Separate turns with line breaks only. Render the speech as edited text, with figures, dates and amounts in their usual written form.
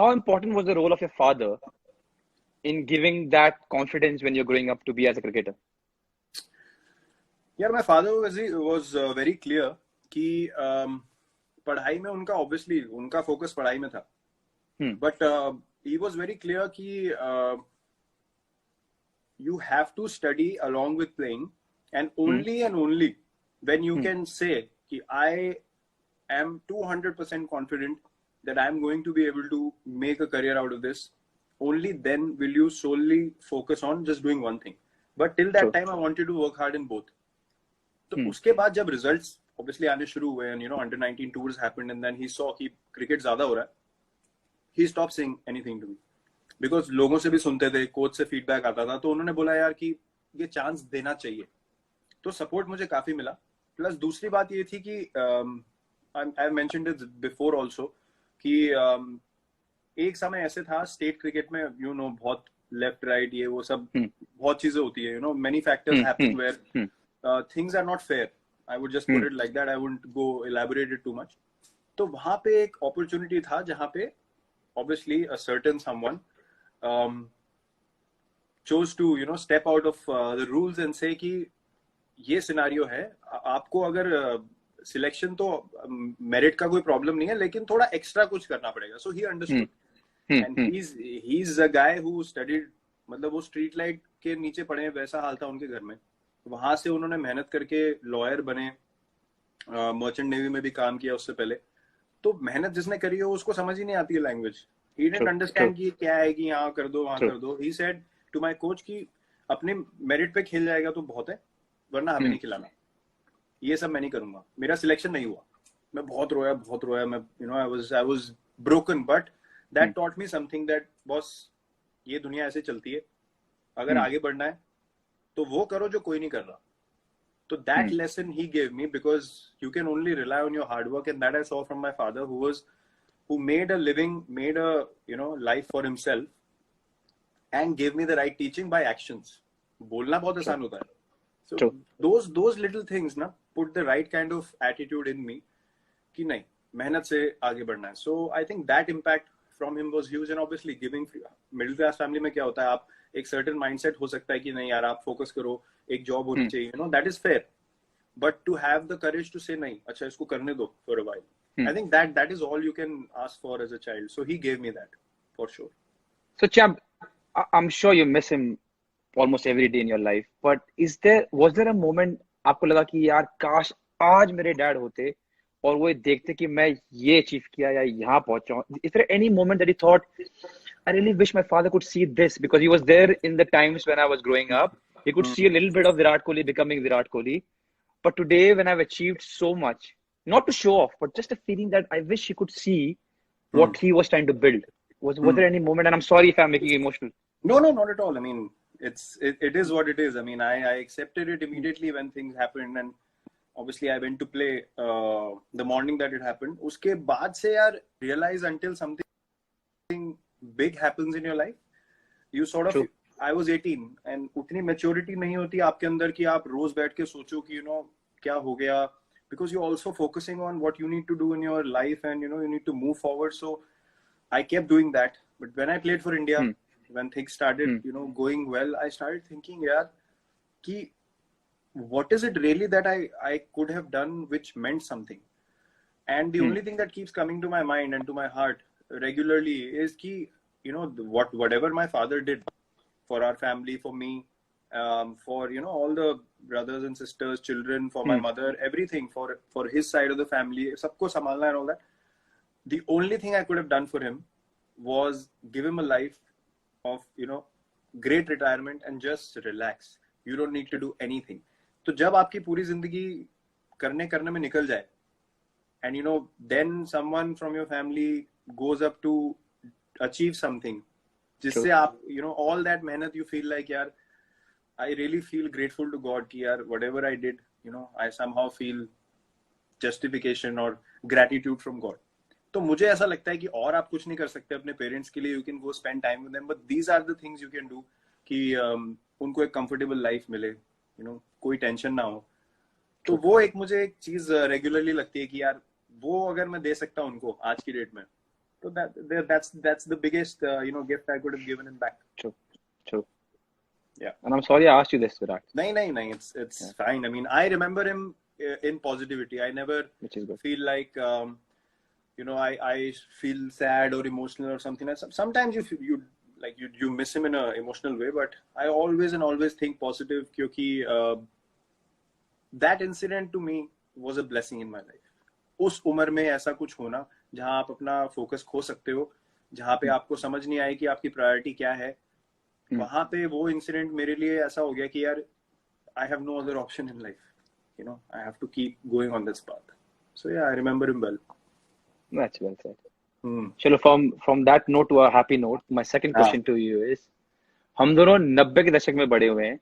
how important was the role of your father in giving that confidence when you're growing up to be as a cricketer?
यार my father was very clear कि पढ़ाई में उनका obviously उनका focus पढ़ाई में था, but he was very clear कि you have to study along with playing, and only when you can say कि I am 200% confident that I am going to be able to make a career out of this, only then will you solely focus on just doing one thing. But till that time I wanted to work hard in both. तो उसके बाद जब results obviously आने शुरू हुए and you know under 19 tours happened and then he saw कि cricket ज्यादा हो रहा है, he stop saying anything to me because लोगों से भी सुनते थे, कोच से फीडबैक आता था, तो उन्होंने बोला यार कि ये चांस देना चाहिए. तो सपोर्ट मुझे काफी मिला. प्लस दूसरी बात ये थी कि I mentioned it before also कि एक समय ऐसे था स्टेट क्रिकेट में, यू नो, बहुत लेफ्ट राइट ये वो सब बहुत चीजें होती है, you know, many factors happen where things are not fair. I would just put it like that. I wouldn't go elaborate it too much. तो वहां पे एक opportunity था जहां पे obviously a certain someone chose to, you know, step out of the rules and say कि ये scenario है, आपको अगर selection तो merit का कोई problem नहीं है, लेकिन थोड़ा extra कुछ करना पड़ेगा. So he understood. And he's a guy who studied, मतलब वो street light के नीचे पढ़े, वैसा हाल था उनके घर में. वहां से उन्होंने मेहनत करके लॉयर बने, मर्चेंट नेवी में भी काम किया उससे पहले. तो मेहनत जिसने करी हो उसको समझ ही नहीं आती है लैंग्वेज. ही डिडंट अंडरस्टैंड कि क्या है कि यहाँ कर दो वहां कर दो. He said to my coach कि अपने मेरिट पे खेल जाएगा तो बहुत है, वरना हमें नहीं खिलाना. ये सब मैं नहीं करूंगा. मेरा सिलेक्शन नहीं हुआ, मैं बहुत रोया. मैं, you know, I was broken, but that taught me something that boss, ये दुनिया ऐसे चलती है, अगर आगे बढ़ना है तो वो करो जो कोई नहीं कर रहा. तो that lesson he gave me, because you can only rely on your hard work, and that I saw from my father, who made a living, made a, you know, life for himself, and gave me the right teaching by actions. बोलना बहुत आसान होता है. So those little things ना put the right kind of attitude in me कि नहीं, मेहनत से आगे बढ़ना है. So I think that impact from him was huge. And obviously giving, middle class family में क्या होता है, आप एक certain mindset हो सकता है कि नहीं यार आप focus करो, एक job होनी चाहिए, you know, that is fair. But to have the courage to say नहीं, अच्छा इसको करने दो for a while. I think that is all you can ask for as a child. So he gave me that for sure.
So Champ, I'm sure you miss him almost every day in your life. But was there a moment आपको लगा कि यार काश आज मेरे dad होते और वो देखते कि मैं ये अचीव किया या यहाँ पहुंचा हूँ? Is there any moment that he thought, I really wish my father could see this, because he was there in the times when I was growing up. He could see a little bit of Virat Kohli becoming Virat Kohli. But today, when I've achieved so much, not to show off, but just a feeling that I wish he could see what he was trying to build. Was there any moment? And I'm sorry if I'm making you emotional.
No, not at all. I mean, it is what it is. I mean, I accepted it immediately when things happened, and obviously I went to play the morning that it happened. उसके बाद से यार realize until something big happens in your life, you sort of, I was 18 and उतनी maturity नहीं होती आपके अंदर कि आप रोज बैठ के सोचो कि, you know, क्या हो गया, because you're also focusing on what you need to do in your life, and, you know, you need to move forward. So I kept doing that. But when I played for India, when things started, you know, going well, I started thinking, yaar, कि what is it really that I could have done which meant something? And the only thing that keeps coming to my mind and to my heart regularly is कि, you know, whatever my father did for our family, for me, for, you know, all the brothers and sisters, children, for my mother, everything, for his side of the family, सबको संभालना and all that. The only thing I could have done for him was give him a life of, you know, great retirement and just relax. You don't need to do anything. तो जब आपकी पूरी जिंदगी करने में निकल जाए, and, you know, then someone from your family goes up to achieve something, जिससे आप, you know, all that मेहनत, you feel like यार, I really feel grateful to God कि यार whatever I did, you know, I somehow feel justification or gratitude from God. तो मुझे ऐसा लगता है कि और आप कुछ नहीं कर सकते अपने पेरेंट्स के लिए. You can go spend time with them, but these are the things you can do कि उनको एक comfortable life मिले, you know, कोई टेंशन ना हो. तो वो एक मुझे एक चीज रेगुलरली लगती है कि यार वो अगर मैं दे सकता हूँ उनको आज की डेट में, So that's the biggest gift I could have given him back.
True, true.
Yeah.
And I'm sorry I asked you this, Virat.
No, it's fine. I mean, I remember him in positivity. I never
Which is good.
feel like I feel sad or emotional or something. Sometimes you miss him in an emotional way, but I always think positive, because that incident to me was a blessing in my life. उस उम्र में ऐसा कुछ होना जहां आप अपना focus खो सकते हो, जहां पे आपको समझ नहीं आए कि आपकी प्रायोरिटी क्या है, वहां पे वो इंसिडेंट मेरे लिए ऐसा हो गया कि यार I have no other option in life. I have to keep going on this path. So yeah, I remember him well.
That's well said. चलो from that note to a happy note, my second question to you is, हम दोनों 90 के दशक में बड़े हुए हैं.